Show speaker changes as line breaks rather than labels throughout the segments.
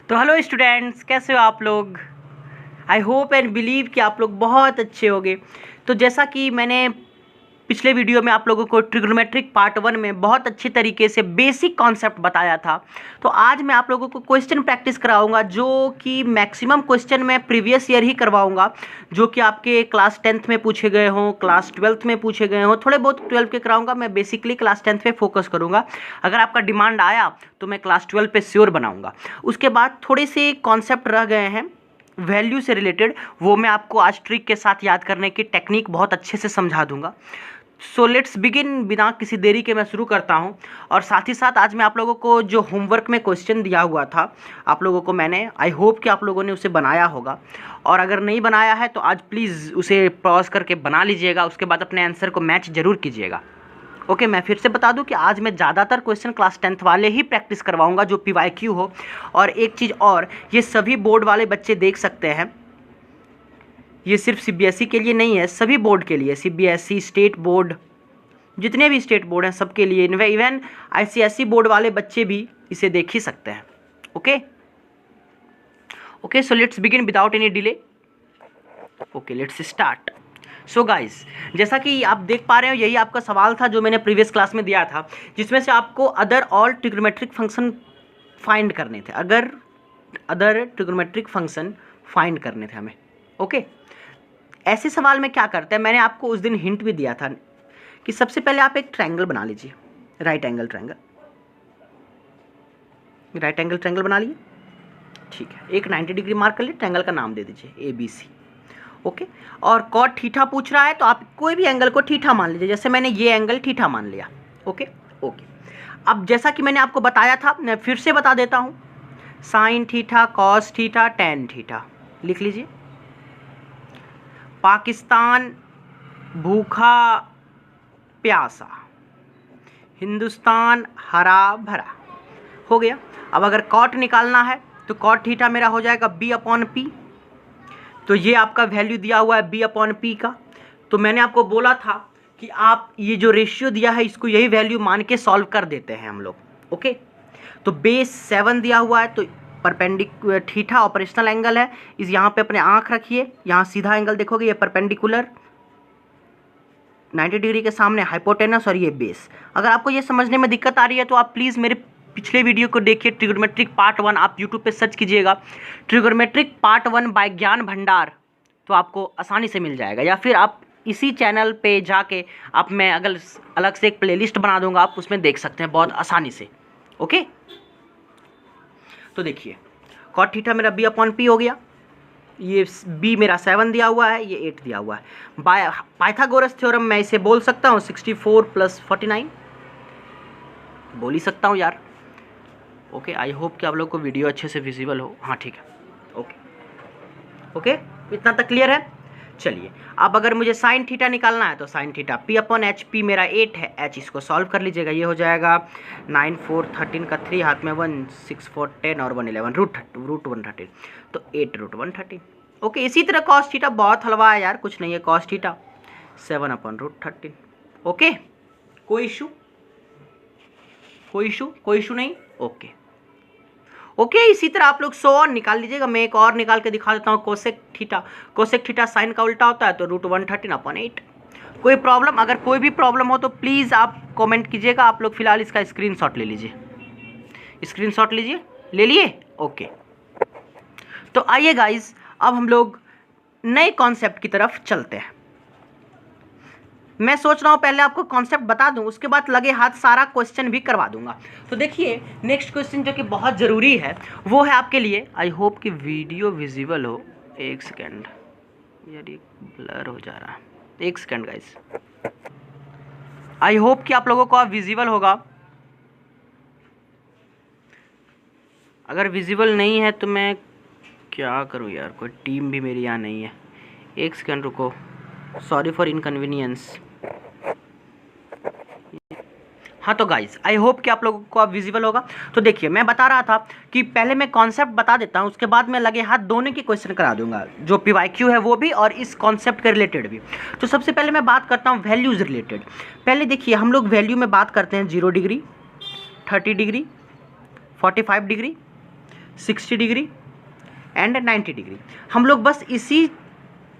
तो hello students, कैसे हो आप लोग। आई होप एंड बिलीव कि आप लोग बहुत अच्छे होंगे। तो जैसा कि मैंने पिछले वीडियो में आप लोगों को ट्रिग्नोमेट्रिक पार्ट 1 में बहुत अच्छी तरीके से बेसिक कॉन्सेप्ट बताया था, तो आज मैं आप लोगों को क्वेश्चन प्रैक्टिस कराऊंगा जो कि मैक्सिमम क्वेश्चन मैं प्रीवियस ईयर ही करवाऊंगा, जो कि आपके क्लास 10th में पूछे गए हों, क्लास 12th में पूछे गए हों, थोड़े बहुत 12 के कराऊंगा। मैं बेसिकली क्लास 10th पे फोकस करूंगा। अगर आपका डिमांड आया तो मैं क्लास 12 पे श्योर बनाऊंगा। उसके बाद थोड़े से कॉन्सेप्ट रह गए हैं वैल्यू से रिलेटेड, वो मैं आपको आज ट्रिक के साथ याद करने की टेक्निक बहुत अच्छे से समझा दूंगा। So let's begin. बिना किसी देरी के मैं शुरू करता हूं। और साथ ही साथ आज मैं आप लोगों को जो होमवर्क में क्वेश्चन दिया हुआ था आप लोगों को मैंने, आई होप कि आप लोगों ने उसे बनाया होगा, और अगर नहीं बनाया है तो आज प्लीज़ उसे पॉज करके बना लीजिएगा। उसके बाद अपने आंसर को मैच जरूर कीजिएगा। ओके, मैं फिर से बता दूं कि आज मैं ज़्यादातर क्वेश्चन क्लास 10th वाले ही प्रैक्टिस करवाऊंगा जो PYQ हो। और एक चीज़ और, ये सभी बोर्ड वाले बच्चे देख सकते हैं, ये सिर्फ CBSE के लिए नहीं है, सभी बोर्ड के लिए, CBSE, स्टेट बोर्ड, जितने भी स्टेट बोर्ड हैं सबके लिए, इवन ICSE बोर्ड वाले बच्चे भी इसे देख ही सकते हैं। Okay okay, so let's begin without any delay. Okay, let's start. So guys, जैसा कि आप देख पा रहे हो, यही आपका सवाल था जो मैंने प्रीवियस क्लास में दिया था, जिसमें से आपको other all trigonometric function find करने थे। अदर ट्रिग्नोमेट्रिक फंक्शन फाइंड करने थे हमें। ओके, ऐसे सवाल में क्या करते हैं, मैंने आपको उस दिन हिंट भी दिया था कि सबसे पहले आप एक ट्रायंगल बना लीजिए, राइट एंगल ट्रायंगल बना लिए। ठीक है, एक 90 डिग्री मार्क कर लिए, ट्रायंगल का नाम दे दीजिए ABC। ओके, और कॉट थीटा पूछ रहा है तो आप कोई भी एंगल को थीटा मान लीजिए, जैसे मैंने ये एंगल थीटा मान लिया। ओके ओके, अब जैसा कि मैंने आपको बताया था, मैं फिर से बता देता हूँ, sine theta, cos theta, tan theta लिख लीजिए। पाकिस्तान भूखा प्यासा, हिंदुस्तान हरा भरा, हो गया। अब अगर कॉट निकालना है तो कॉट थीटा मेरा हो जाएगा B/P। तो ये आपका वैल्यू दिया हुआ है B/P का। तो मैंने आपको बोला था कि आप ये जो रेशियो दिया है इसको यही वैल्यू मान के सॉल्व कर देते हैं हम लोग। ओके, तो बेस 7 दिया हुआ है, तो परपेंडिकुलर थीटा ऑपरेशनल एंगल है। इस यहाँ पे अपने आँख रखिए, यहाँ सीधा एंगल देखोगे, ये परपेंडिकुलर 90 डिग्री के सामने हाइपोटेनस, और ये बेस। अगर आपको ये समझने में दिक्कत आ रही है तो आप प्लीज़ मेरे पिछले वीडियो को देखिए, ट्रिग्नोमेट्रिक पार्ट 1, आप यूट्यूब पे सर्च कीजिएगा ट्रिग्नोमेट्रिक पार्ट 1 बाय ज्ञान भंडार, तो आपको आसानी से मिल जाएगा। या फिर आप इसी चैनल पे जाके मैं अगर अलग से एक प्लेलिस्ट बना दूंगा, आप उसमें देख सकते हैं बहुत आसानी से। ओके, तो देखिए कॉट थीटा मेरा B/P हो गया, ये B मेरा 7 दिया हुआ है, ये 8 दिया हुआ है। बाय पाइथागोरस थ्योरम मैं इसे बोल सकता हूँ 64 + 49, बोल ही सकता हूँ यार। ओके, आई होप कि आप लोग को वीडियो अच्छे से विजिबल हो। हाँ ठीक है, ओके ओके, इतना तक क्लियर है। चलिए, अब अगर मुझे साइन थीटा निकालना है तो साइन थीटा P/HP मेरा 8 है, H इसको सॉल्व कर लीजिएगा, ये हो जाएगा 9 4 13 का 3 हाथ में 1 6 4 10 और 1 11 रूट 113, तो 8 √113। ओके, इसी तरह कॉस थीटा बहुत हलवा है यार, कुछ नहीं है, कॉस थीटा 7/√13। ओके, कोई इशू नहीं। ओके, इसी तरह आप लोग 100 निकाल लीजिएगा। मैं एक और निकाल के दिखा देता हूँ, कोसेक थीटा साइन का उल्टा होता है, तो √113/8। कोई प्रॉब्लम, अगर कोई भी प्रॉब्लम हो तो प्लीज़ आप कमेंट कीजिएगा। आप लोग फिलहाल इसका स्क्रीनशॉट ले लीजिए, ले लिए। ओके, तो आइए गाइज, अब हम लोग नए कॉन्सेप्ट की तरफ चलते हैं। मैं सोच रहा हूँ पहले आपको कॉन्सेप्ट बता दूं, उसके बाद लगे हाथ सारा क्वेश्चन भी करवा दूंगा। तो देखिए, नेक्स्ट क्वेश्चन जो कि बहुत ज़रूरी है वो है आपके लिए, आई होप कि वीडियो विजिबल हो। एक सेकेंड यार, ये ब्लर हो जा रहा है, एक सेकेंड गाइस। आई होप कि आप लोगों को विजिबल होगा। अगर विजिबल नहीं है तो मैं क्या करूँ यार, कोई टीम भी मेरी यहाँ नहीं है। एक सेकेंड रुको, सॉरी फॉर इनकन्वीनियंस। हाँ तो गाइस, आई होप कि आप लोगों को अब विजिबल होगा। तो देखिए, मैं बता रहा था कि पहले मैं कॉन्सेप्ट बता देता हूँ, उसके बाद मैं लगे हाथ दोनों के क्वेश्चन करा दूंगा, जो PYQ है वो भी और इस कॉन्सेप्ट के रिलेटेड भी। तो सबसे पहले मैं बात करता हूँ वैल्यूज़ रिलेटेड। पहले देखिए, हम लोग वैल्यू में बात करते हैं 0 degree, 30 degree, 45 degree, 60 degree and 90 degree. हम लोग बस इसी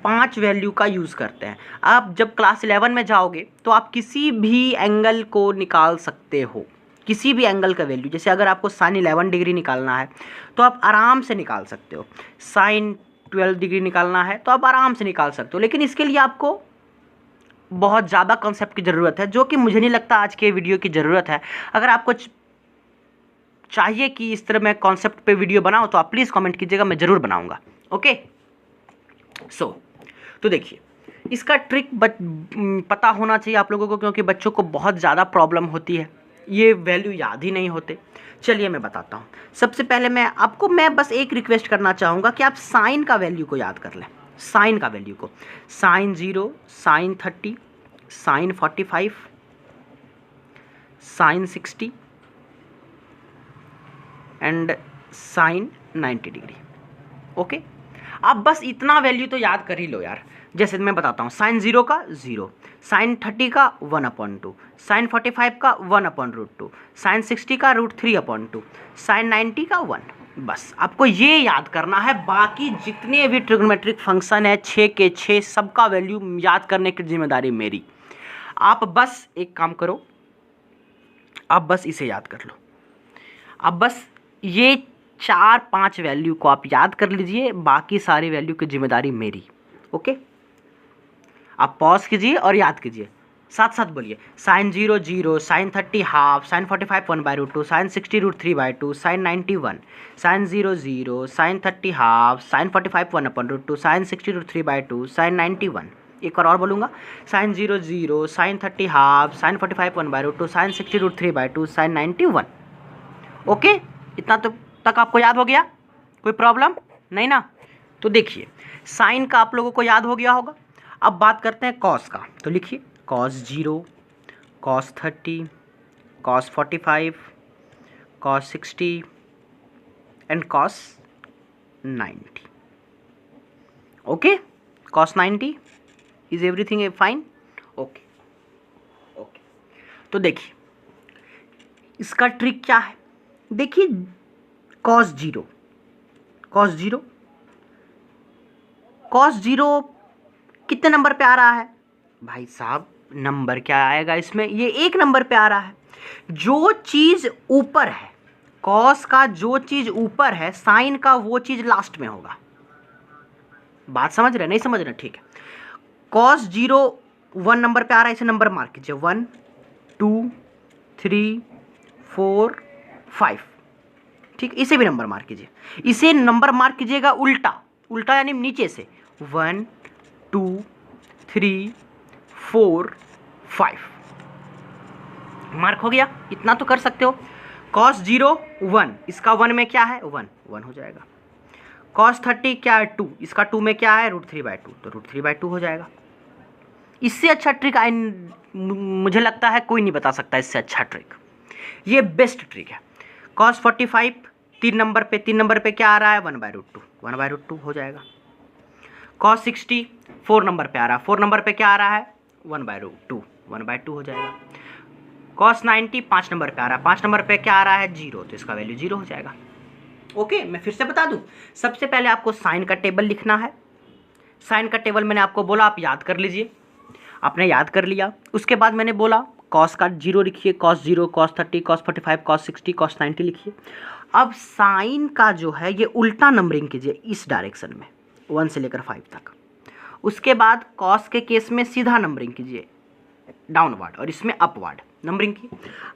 5 वैल्यू का यूज़ करते हैं। आप जब क्लास 11 में जाओगे तो आप किसी भी एंगल को निकाल सकते हो, किसी भी एंगल का वैल्यू। जैसे अगर आपको साइन 11 डिग्री निकालना है तो आप आराम से निकाल सकते हो, साइन 12 डिग्री निकालना है तो आप आराम से निकाल सकते हो। लेकिन इसके लिए आपको बहुत ज़्यादा कॉन्सेप्ट की ज़रूरत है, जो कि मुझे नहीं लगता आज के वीडियो की ज़रूरत है। अगर आपको चाहिए कि इस तरह मैं कॉन्सेप्ट पे वीडियो बनाऊं तो आप प्लीज़ कमेंट कीजिएगा, मैं ज़रूर बनाऊंगा। ओके तो देखिए, इसका ट्रिक पता होना चाहिए आप लोगों को, क्योंकि बच्चों को बहुत ज़्यादा प्रॉब्लम होती है, ये वैल्यू याद ही नहीं होते। चलिए मैं बताता हूँ। सबसे पहले मैं बस एक रिक्वेस्ट करना चाहूँगा कि आप साइन का वैल्यू को याद कर लें। साइन का वैल्यू को, sine 0, sine 30, sine 45, sine 60 and sine 90 degree. Okay, आप बस इतना वैल्यू तो याद कर ही लो यार। जैसे मैं बताता हूँ, साइन 0 का 0, साइन 30 का 1/2, साइन 45 का 1/√2, साइन 60 का √3/2, साइन 90 का 1। बस आपको ये याद करना है। बाकी जितने भी ट्रिग्नोमेट्रिक फंक्शन है 6 के 6 सबका वैल्यू याद करने की जिम्मेदारी मेरी। आप बस एक काम करो, आप बस इसे याद कर लो। आप बस ये 4-5 वैल्यू को आप याद कर लीजिए, बाकी सारी वैल्यू की जिम्मेदारी मेरी। ओके, आप पॉज कीजिए और याद कीजिए, साथ साथ बोलिए। Sine 0 0, sine 30 half, sine 45 1/√2, sine 60 √3/2, sine 90 1, sine 0 0, sine 30 half, sine 45 1/√2, sine 60 √3/2, sine 90 1। एक और बोलूँगा, sine 0 0, sine 30 half, sine 45 1/√2, sine 60 √3/2, sine 90 1। Okay, इतना तो तक आपको याद हो गया? कोई प्रॉब्लम नहीं ना? तो देखिए, साइन का आप लोगों को याद हो गया होगा। अब बात करते हैं कॉस का। तो लिखिए, cos 0, cos 30, cos 45, cos 60 and cos 90। Okay, cos 90 is everything fine? Okay okay, तो देखिए इसका ट्रिक क्या है। देखिए, कॉस 0, कॉस 0, कॉस 0 कितने नंबर पे आ रहा है भाई साहब? नंबर क्या आएगा इसमें? ये 1 नंबर पे आ रहा है। जो चीज़ ऊपर है, कॉस का जो चीज़ ऊपर है, साइन का वो चीज़ लास्ट में होगा। बात समझ रहे? नहीं समझ रहे? ठीक है। कॉस 0 1 नंबर पे आ रहा है, इसे नंबर मार्क कीजिए। 1 2 3 4 5। ठीक, इसे भी नंबर मार्क कीजिए। इसे नंबर मार्क कीजिएगा उल्टा, उल्टा यानी नीचे से। 1 2 3 4 5 मार्क हो गया। इतना तो कर सकते हो। कॉस 0 1, इसका 1 में क्या है? 1 1 हो जाएगा। कॉस 30 क्या है? 2, इसका 2 में क्या है? √3/2, तो √3/2 हो जाएगा। इससे अच्छा ट्रिक मुझे लगता है कोई नहीं बता सकता इससे अच्छा ट्रिक। ये बेस्ट ट्रिक है। कॉस 45 3 नंबर पे क्या आ रहा है? 1/√2, 1/√2 हो जाएगा। कॉस 60 4 नंबर पे आ रहा है, 4 नंबर पे क्या आ रहा है? 1/√2, 1/2 हो जाएगा। कॉस 90 5 नंबर पे आ रहा है, 5 नंबर पे क्या आ रहा है? 0, तो इसका वैल्यू 0 हो जाएगा। ओके, मैं फिर से बता दूं। सबसे पहले आपको साइन का टेबल लिखना है। साइन का टेबल मैंने आपको बोला आप याद कर लीजिए। आपने याद कर लिया। उसके बाद मैंने बोला कॉस का 0 लिखिए, cos 0, cos 30, cos 45, cos 60, cos 90 लिखिए। अब साइन का जो है ये उल्टा नंबरिंग कीजिए इस डायरेक्शन में, 1 से लेकर 5 तक। उसके बाद कॉस के केस में सीधा नंबरिंग कीजिए डाउनवर्ड, और इसमें अपवर्ड नंबरिंग की।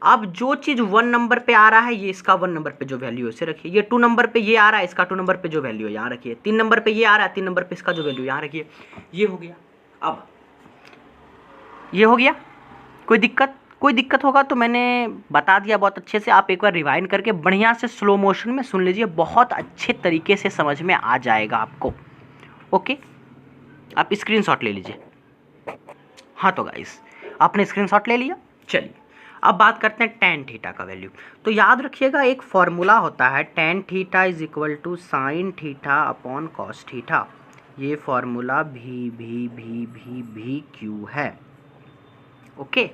अब जो चीज़ 1 नंबर पे आ रहा है, ये इसका 1 नंबर पे जो वैल्यू है उसे रखिए। ये 2 नंबर पे ये आ रहा है, इसका 2 नंबर पे जो वैल्यू है यहाँ रखिए। 3 नंबर पे ये आ रहा है, 3 नंबर पे इसका जो वैल्यू यहाँ रखिए। ये हो गया। अब ये हो गया। कोई दिक्कत होगा तो मैंने बता दिया बहुत अच्छे से। आप एक बार रिवाइंड करके बढ़िया से स्लो मोशन में सुन लीजिए, बहुत अच्छे तरीके से समझ में आ जाएगा आपको। ओके, आप स्क्रीनशॉट ले लीजिए। हाँ तो गाइस, आपने स्क्रीनशॉट ले लिया। चलिए अब बात करते हैं टेन थीटा का वैल्यू। तो याद रखिएगा एक फॉर्मूला होता है, tan theta is equal to sine theta upon cos theta. ये फॉर्मूला भी क्यू है। Okay,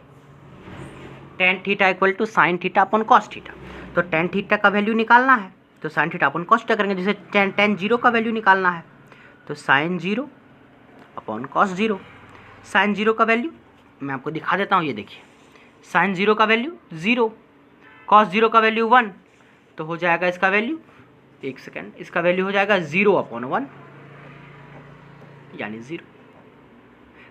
tan theta equal to sine theta upon cos theta. तो टेन थीटा का वैल्यू निकालना है। तो sine theta upon cos theta करेंगे। जैसे tan 0 का वैल्यू निकालना है तो साइन 0 अपॉन कॉस 0। साइन 0 का वैल्यू मैं आपको दिखा देता हूँ, ये देखिए साइन 0 का वैल्यू 0, कॉस 0 का वैल्यू 1, तो हो जाएगा इसका वैल्यू, एक सेकेंड, इसका वैल्यू हो जाएगा 0 अपॉन 1 यानी 0।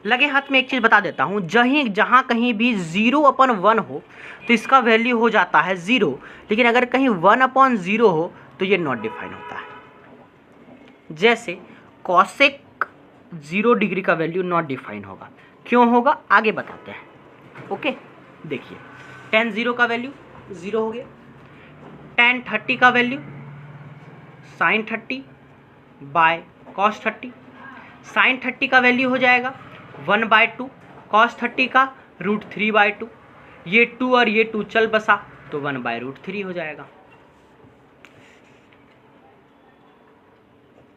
लगे हाथ में एक चीज़ बता देता हूँ, जहाँ कहीं भी 0 अपॉन 1 हो तो इसका वैल्यू हो जाता है 0, लेकिन अगर कहीं 1 अपॉन 0 हो तो ये नॉट डिफाइन होता है। जैसे कॉसेक 0 डिग्री का वैल्यू नॉट डिफाइन होगा, क्यों होगा आगे बताते हैं। ओके, देखिए tan 0 का वैल्यू 0 हो गया, tan 30 का value sine 30 by cos 30, sine 30 का वैल्यू हो जाएगा 1/2, कॉस 30 का √3/2, ये 2 और ये 2 चल बसा तो 1/√3 हो जाएगा।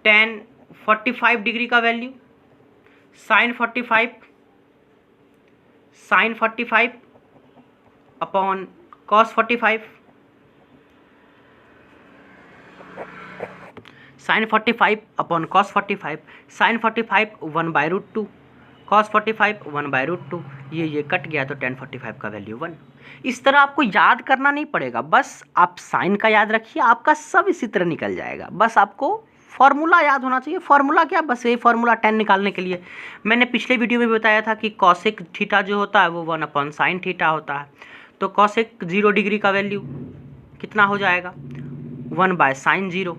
tan 45 डिग्री का value sine 45 upon cos 45, sine 45 upon cos 45, sine 45 1/√2, cos 45 1/√2, ये कट गया तो tan 45 का वैल्यू 1। इस तरह आपको याद करना नहीं पड़ेगा, बस आप साइन का याद रखिए, आपका सब इसी तरह निकल जाएगा। बस आपको फॉर्मूला याद होना चाहिए। फॉर्मूला क्या, बस ये फॉर्मूला tan निकालने के लिए मैंने पिछले वीडियो में बताया था कि कॉसेक थीटा जो होता है वो 1 अपॉन साइन थीटा होता है। तो कॉसेक 0 डिग्री का वैल्यू कितना हो जाएगा 1/sin 0।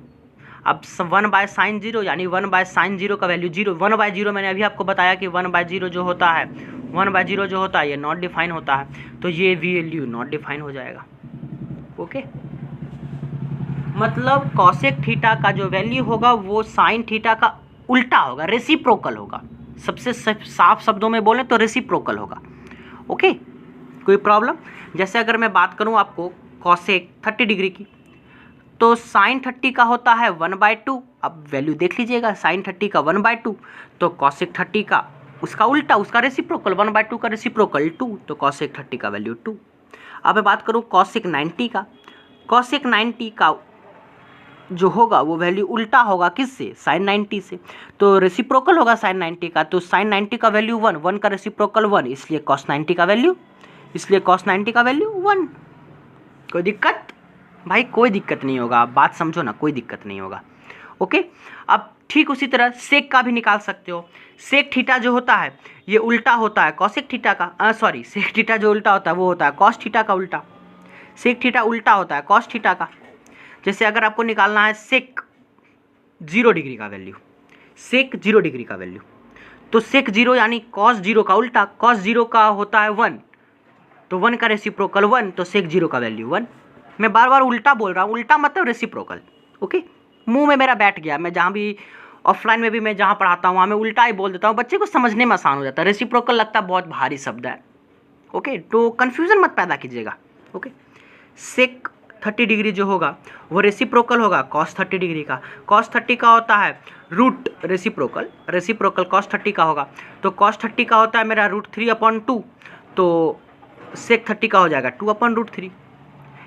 अब 1/sin 0 यानी 1/sin 0 का वैल्यू 0, 1/0 मैंने अभी आपको बताया कि 1/0 जो होता है 1/0 जो होता है ये नॉट डिफाइन होता है, तो ये वैल्यू नॉट डिफाइन हो जाएगा। ओके, मतलब कॉसेक थीटा का जो वैल्यू होगा वो साइन थीटा का उल्टा होगा, रेसिप्रोकल होगा। सबसे साफ शब्दों में बोलें तो रेसिप्रोकल होगा। ओके, कोई प्रॉब्लम? जैसे अगर मैं बात करूं आपको कॉसेक 30 डिग्री की, तो साइन 30 का होता है 1/2। अब वैल्यू देख लीजिएगा, साइन 30 का 1/2, तो कॉसेक 30 का उसका उल्टा, उसका रेसिप्रोकल 1/2 का रेसिप्रोकल 2, तो कॉसेक 30 का वैल्यू 2। अब मैं बात करूं कॉसेक 90 का, कॉसेक 90 का जो होगा वो वैल्यू उल्टा होगा किससे, साइन 90 से, तो रेसिप्रोकल होगा साइन 90 का, तो साइन 90 का वैल्यू 1, 1 का रेसिप्रोकल 1, इसलिए कॉस 90 का वैल्यू 1। कोई दिक्कत भाई? कोई दिक्कत नहीं होगा, आप बात समझो ना, कोई दिक्कत नहीं होगा। ओके, अब ठीक उसी तरह सेक का भी निकाल सकते हो। सेक थीटा जो होता है ये उल्टा होता है कॉसेक थीटा का, सेक थीटा जो उल्टा होता है वो होता है कॉस थीटा का उल्टा। सेक थीटा उल्टा होता है कॉस थीटा का। जैसे अगर आपको निकालना है सेक 0 डिग्री का वैल्यू, सेक 0 डिग्री का वैल्यू, तो सेक 0 यानी कॉस 0 का उल्टा, कॉस 0 का होता है 1, तो 1 का रेसिप्रोकल 1, तो सेक 0 का वैल्यू 1। मैं बार बार उल्टा बोल रहा हूँ, उल्टा मतलब रेसिप्रोकल। ओके, मुंह में मेरा बैठ गया, मैं जहाँ भी ऑफलाइन में भी मैं जहाँ पढ़ाता हूँ वहाँ मैं उल्टा ही बोल देता हूँ, बच्चे को समझने में आसान हो जाता है। रेसिप्रोकल लगता है बहुत भारी शब्द है। ओके, तो कन्फ्यूज़न मत पैदा कीजिएगा। ओके, सेक 30 डिग्री जो होगा वो रेसिप्रोकल होगा कॉस 30 डिग्री का। कॉस 30 का होता है रूट रेसिप्रोकल, रेसिप्रोकल कॉस 30 का होगा, तो कॉस 30 का होता है मेरा √3/2, तो सेक 30 का हो जाएगा 2/√3।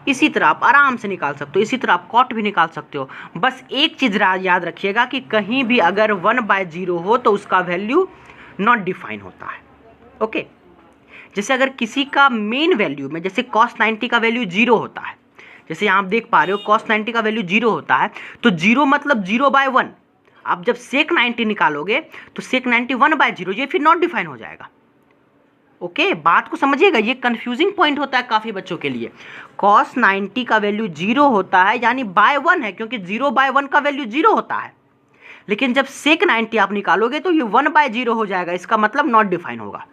इसी तरह आप आराम से निकाल सकते हो, इसी तरह आप कॉट भी निकाल सकते हो। बस एक चीज़ याद रखिएगा कि कहीं भी अगर 1/0 हो तो उसका वैल्यू नॉट डिफाइन होता है। ओके, जैसे अगर किसी का मेन वैल्यू में, जैसे कॉस 90 का वैल्यू 0 होता है, जैसे यहाँ आप देख पा रहे हो कॉस 90 का वैल्यू 0 होता है, तो 0 मतलब 0/1। आप जब सेक 90 निकालोगे तो सेक 90 1/0, ये फिर नॉट डिफाइन हो जाएगा। ओके, बात को समझिएगा, ये कंफ्यूजिंग पॉइंट होता है काफ़ी बच्चों के लिए। कॉस 90 का वैल्यू 0 होता है यानी /1 है, क्योंकि 0/1 का वैल्यू 0 होता है, लेकिन जब सेक 90 आप निकालोगे तो ये 1/0 हो जाएगा, इसका मतलब नॉट डिफाइन होगा।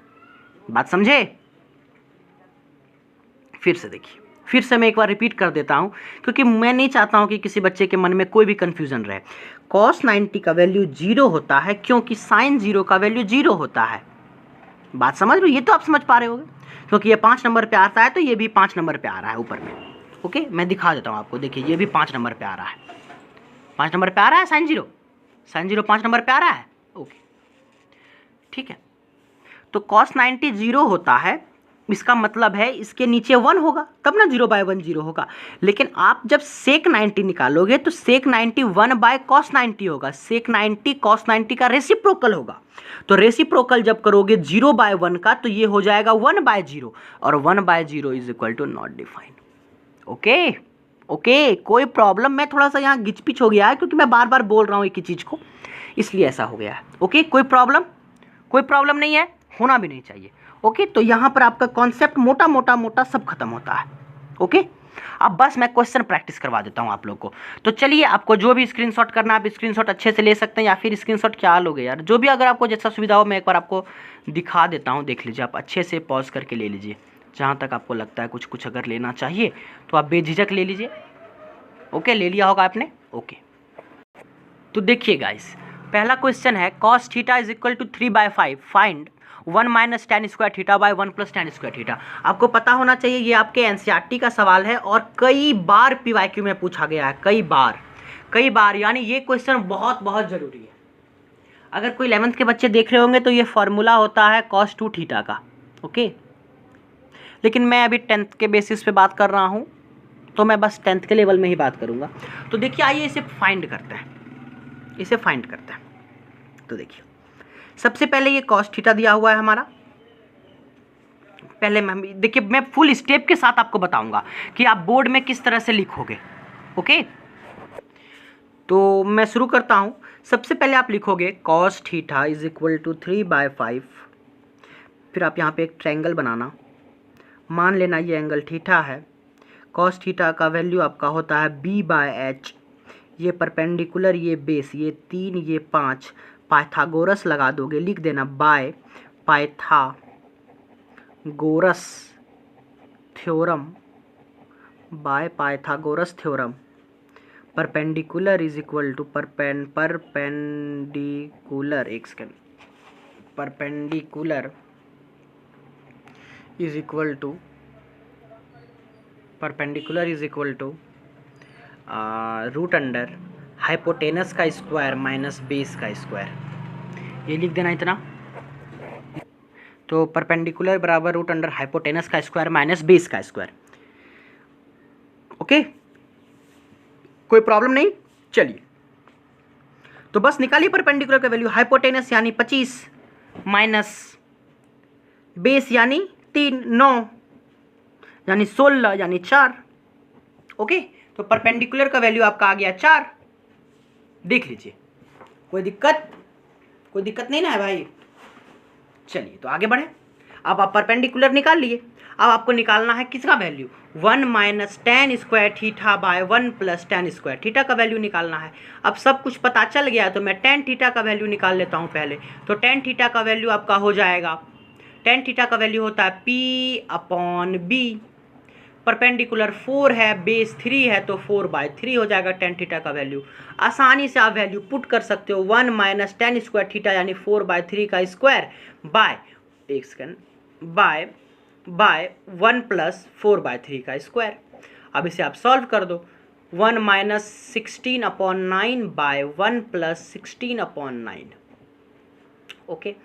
बात समझे? फिर से देखिए, फिर से मैं एक बार रिपीट कर देता हूं, क्योंकि मैं नहीं चाहता हूं कि किसी बच्चे के मन में कोई भी कंफ्यूजन रहे। कॉस 90 का वैल्यू 0 होता है क्योंकि साइन 0 का वैल्यू 0 होता है। बात समझ रहे हो? ये तो आप समझ पा रहे होगे, क्योंकि ये 5 नंबर पे आता है तो ये भी 5 नंबर पे आ रहा है ऊपर में। ओके, मैं दिखा देता हूँ आपको, देखिए ये भी 5 नंबर पे आ रहा है, 5 नंबर पे आ रहा है साइन 0 5 नंबर पे आ रहा है। ओके, ठीक है, तो कॉस 90 0 होता है इसका मतलब है इसके नीचे 1 होगा, तब ना 0/1 0 होगा। लेकिन आप जब सेक 90 निकालोगे तो सेक 90 1/cos 90 होगा। सेक 90 cos 90 का रेसिप्रोकल होगा। तो रेसिप्रोकल जब करोगे 0/1 का तो ये हो जाएगा 1/0, और 1/0 is equal to not defined. Okay okay, कोई प्रॉब्लम? मैं थोड़ा सा यहाँ गिचपिच हो गया है क्योंकि मैं बार बार बोल रहा हूँ एक ही चीज़ को, इसलिए ऐसा हो गया है। ओके, कोई प्रॉब्लम? कोई प्रॉब्लम नहीं है, होना भी नहीं चाहिए। ओके, तो यहाँ पर आपका कॉन्सेप्ट मोटा मोटा मोटा सब खत्म होता है। ओके, अब बस मैं क्वेश्चन प्रैक्टिस करवा देता हूँ आप लोग को। तो चलिए, आपको जो भी स्क्रीनशॉट करना है आप स्क्रीनशॉट अच्छे से ले सकते हैं, या फिर स्क्रीनशॉट क्या लोगे यार, जो भी अगर आपको जैसा सुविधा हो। मैं एक बार आपको दिखा देता हूँ, देख लीजिए। आप अच्छे से पॉज करके ले लीजिए, जहाँ तक आपको लगता है कुछ कुछ अगर लेना चाहिए तो आप बेझिझक ले लीजिए। ओके, ले लिया होगा आपने। ओके, तो देखिए गाइस, पहला क्वेश्चन है cos theta is equal to 3/5 find 1 minus tan square theta by 1 plus tan square theta. आपको पता होना चाहिए ये आपके एनसीईआरटी का सवाल है और कई बार पीवाईक्यू में पूछा गया है, कई बार, यानी ये क्वेश्चन बहुत बहुत ज़रूरी है। अगर कोई 11th के बच्चे देख रहे होंगे तो ये फॉर्मूला होता है cos 2 थीटा का। ओके, लेकिन मैं अभी 10th के बेसिस पे बात कर रहा हूँ, तो मैं बस 10th के लेवल में ही बात करूँगा। तो देखिए, आइए इसे फाइंड करते हैं, तो देखिए, सबसे पहले ये cos थीटा दिया हुआ है हमारा। पहले देखिए, मैं फुल स्टेप के साथ आपको बताऊंगा कि आप बोर्ड में किस तरह से लिखोगे। ओके, तो मैं शुरू करता हूं। सबसे पहले आप लिखोगे cos theta is equal to 3/5। फिर आप यहाँ पे एक ट्रायंगल बनाना, मान लेना ये एंगल थीटा है। cos थीटा का वैल्यू आपका होता है b/h। ये परपेंडिकुलर, ये बेस, ये 3, ये 5। पाइथागोरस लगा दोगे, लिख देना by Pythagoras theorem. Perpendicular is equal to perpendicular is equal to root under hypotenuse का स्क्वायर माइनस बेस का स्क्वायर। ये लिख देना इतना। तो परपेंडिकुलर बराबर रूट अंडर हाइपोटेनस का स्क्वायर माइनस बेस का स्क्वायर। ओके, कोई प्रॉब्लम नहीं? चलिए, तो बस निकालिए परपेंडिकुलर का वैल्यू। हाइपोटेनस यानी 25 माइनस बेस यानी 3, 9 यानी 16 यानी 4। ओके, तो परपेंडिकुलर का वैल्यू आपका आ गया 4। देख लीजिए, कोई दिक्कत नहीं ना है भाई? चलिए, तो आगे बढ़े। अब आप परपेंडिकुलर निकाल लिए। अब आपको निकालना है किसका value? 1 minus tan square theta by 1 plus tan square theta का वैल्यू निकालना है। अब सब कुछ पता चल गया तो मैं tan थीटा का वैल्यू निकाल लेता हूँ पहले। तो tan थीटा का वैल्यू आपका हो जाएगा, tan थीटा का वैल्यू होता है p/b। परपेंडिकुलर 4 है, बेस 3 है, तो 4/3 हो जाएगा tan थीटा का वैल्यू। आसानी से आप वैल्यू पुट कर सकते हो। 1 माइनस tan स्क्वायर थीटा यानी 4/3 का स्क्वायर बाय 1 प्लस 4/3 का स्क्वायर। अब इसे आप सॉल्व कर दो। 1 माइनस 16/9 बाय 1 प्लस 16/9। ओके,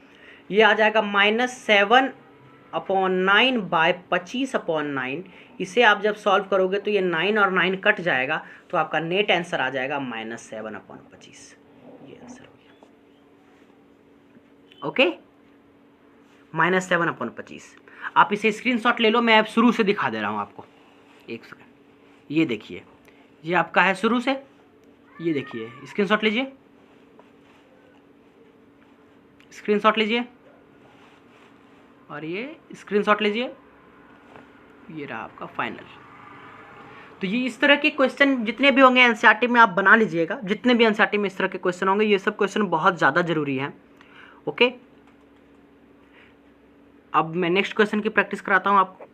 ये आ जाएगा -7/9 बाय 25/9। इसे आप जब सॉल्व करोगे तो ये 9 और 9 कट जाएगा, तो आपका नेट आंसर आ जाएगा -7/25। ये आंसर हो गया। ओके, -7/25। आप इसे स्क्रीनशॉट ले लो, मैं अब शुरू से दिखा दे रहा हूँ आपको। एक सेकंड, ये देखिए, ये आपका है शुरू से। ये देखिए, स्क्रीनशॉट लीजिए, और ये स्क्रीनशॉट लीजिए। ये रहा आपका फाइनल। तो ये इस तरह के क्वेश्चन जितने भी होंगे एनसीईआरटी में आप बना लीजिएगा। जितने भी एनसीईआरटी में इस तरह के क्वेश्चन होंगे, ये सब क्वेश्चन बहुत ज़्यादा ज़रूरी हैं। ओके, अब मैं नेक्स्ट क्वेश्चन की प्रैक्टिस कराता हूँ आपको।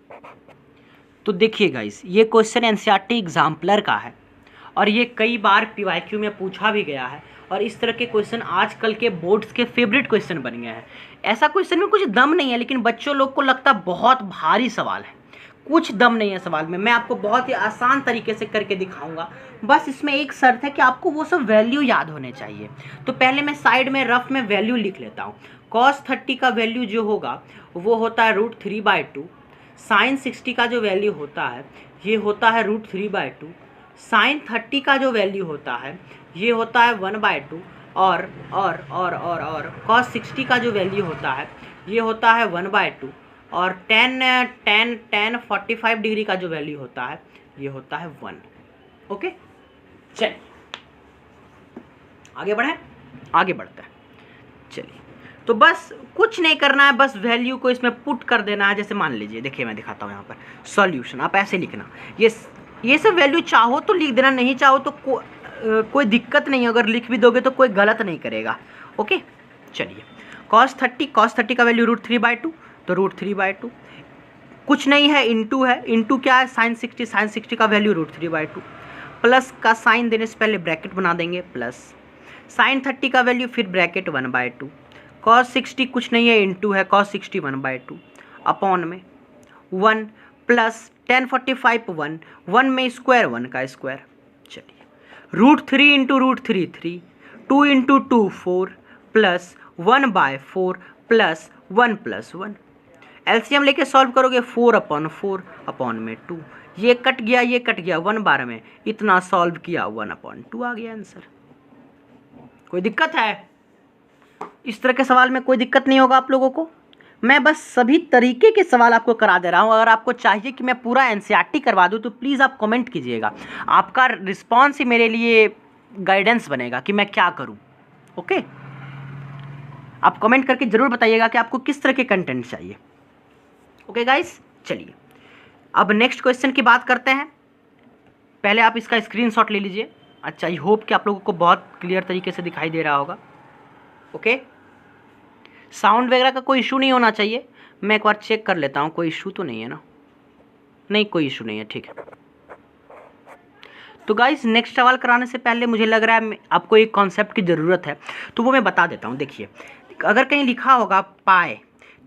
तो देखिए गाइस, ये क्वेश्चन एनसीईआरटी एग्जाम्पलर का है और ये कई बार पीवाईक्यू में पूछा भी गया है, और इस तरह के क्वेश्चन आजकल के बोर्ड्स के फेवरेट क्वेश्चन बन गए हैं। ऐसा क्वेश्चन में कुछ दम नहीं है, लेकिन बच्चों लोग को लगता बहुत भारी सवाल है। कुछ दम नहीं है सवाल में। मैं आपको बहुत ही आसान तरीके से करके दिखाऊंगा। बस इसमें एक शर्त है कि आपको वो सब वैल्यू याद होने चाहिए। तो पहले मैं साइड में रफ में वैल्यू लिख लेता हूँ। cos 30 का वैल्यू जो होगा वो होता है √3/2। साइन 60 का जो वैल्यू होता है ये होता है √3/2। साइन 30 का जो वैल्यू होता है ये होता है 1/2 और कॉस 60 का जो वैल्यू होता है ये होता है 1/2 और tan 45 डिग्री का जो वैल्यू होता है ये होता है 1। ओके, चलिए आगे बढ़ते हैं। चलिए, तो बस कुछ नहीं करना है, बस वैल्यू को इसमें पुट कर देना है। जैसे मान लीजिए, देखिए मैं दिखाता हूँ यहाँ पर सॉल्यूशन, आप ऐसे लिखना, ये सब वैल्यू चाहो तो लिख देना, नहीं चाहो तो कोई दिक्कत नहीं है, अगर लिख भी दोगे तो कोई गलत नहीं करेगा। ओके, चलिए cos 30 का वैल्यू √3/2, तो √3/2 कुछ नहीं है, इंटू है। इंटू क्या है? साइन 60 का वैल्यू √3/2 प्लस का साइन देने से पहले ब्रैकेट बना देंगे, प्लस साइन 30 का वैल्यू फिर ब्रैकेट 1/2, cos 60 कुछ नहीं है, इंटू है, cos 60 1/2 अपॉन में 1 प्लस tan 45 1 में स्क्वायर 1 का स्क्वायर। चलिए √3 into √3 3, 2 into 2 4 plus 1/4 plus 1 plus 1। LCM लेके सॉल्व करोगे 4/4 अपॉन में 2, ये कट गया 1 बार में, इतना सॉल्व किया 1/2 आ गया आंसर। कोई दिक्कत है? इस तरह के सवाल में कोई दिक्कत नहीं होगा आप लोगों को। मैं बस सभी तरीके के सवाल आपको करा दे रहा हूँ। अगर आपको चाहिए कि मैं पूरा एनसीईआरटी करवा दूँ तो प्लीज़ आप कमेंट कीजिएगा, आपका रिस्पॉन्स ही मेरे लिए गाइडेंस बनेगा कि मैं क्या करूँ। ओके, आप कमेंट करके ज़रूर बताइएगा कि आपको किस तरह के कंटेंट चाहिए। ओके गाइस, चलिए अब नेक्स्ट क्वेश्चन की बात करते हैं। पहले आप इसका स्क्रीनशॉट ले लीजिए। अच्छा, आई होप कि आप लोगों को बहुत क्लियर तरीके से दिखाई दे रहा होगा। ओके, साउंड वगैरह का कोई इशू नहीं होना चाहिए। मैं एक बार चेक कर लेता हूँ, कोई इशू तो नहीं है ना? नहीं, कोई इशू नहीं है, ठीक है। तो गाइस, नेक्स्ट सवाल कराने से पहले मुझे लग रहा है आपको एक कॉन्सेप्ट की ज़रूरत है, तो वो मैं बता देता हूँ। देखिए, अगर कहीं लिखा होगा पाई,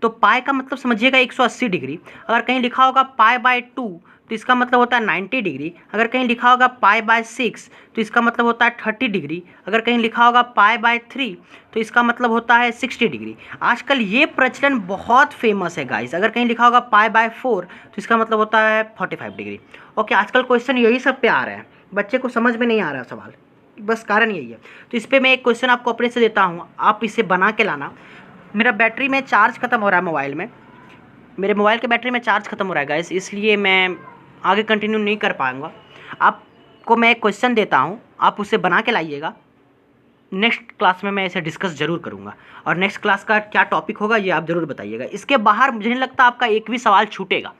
तो पाई का मतलब समझिएगा 180 डिग्री। अगर कहीं लिखा होगा π/2 तो इसका मतलब होता है 90 डिग्री। अगर कहीं लिखा होगा π/6 तो इसका मतलब होता है 30 डिग्री। अगर कहीं लिखा होगा π/3 तो इसका मतलब होता है 60 डिग्री। आजकल ये प्रचलन बहुत फेमस है गाइस। अगर कहीं लिखा होगा π/4 तो इसका मतलब होता है 45 डिग्री। ओके, आजकल क्वेश्चन यही सब पे आ रहे हैं, बच्चे को समझ में नहीं आ रहा सवाल, बस कारण यही है। तो इस पर मैं एक क्वेश्चन आपको अपने से देता हूँ, आप इसे बना के लाना। मेरा बैटरी में चार्ज ख़त्म हो रहा है मोबाइल में, मेरे मोबाइल के बैटरी में चार्ज ख़त्म हो रहा है गाइस, इसलिए मैं आगे कंटिन्यू नहीं कर पाऊँगा। आपको मैं एक क्वेश्चन देता हूँ, आप उसे बना के लाइएगा। नेक्स्ट क्लास में मैं इसे डिस्कस ज़रूर करूँगा, और नेक्स्ट क्लास का क्या टॉपिक होगा ये आप ज़रूर बताइएगा। इसके बाहर मुझे नहीं लगता आपका एक भी सवाल छूटेगा।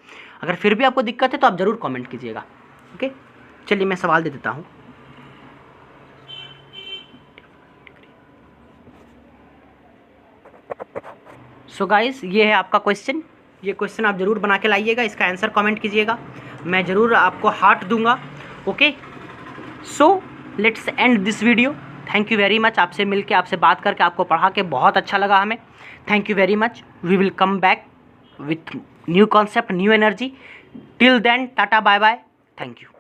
अगर फिर भी आपको दिक्कत है तो आप ज़रूर कमेंट कीजिएगा। ओके, चलिए मैं सवाल दे देता हूँ। सो गाइस, ये है आपका क्वेश्चन। ये क्वेश्चन आप ज़रूर बना के लाइएगा, इसका आंसर कमेंट कीजिएगा, मैं ज़रूर आपको हार्ट दूंगा। Okay, so let's end this video. Thank you very much. आपसे मिलके, आपसे बात करके, आपको पढ़ा के बहुत अच्छा लगा हमें। Thank you very much. We will come back with new concept, new energy. Till then, tata bye bye, thank you.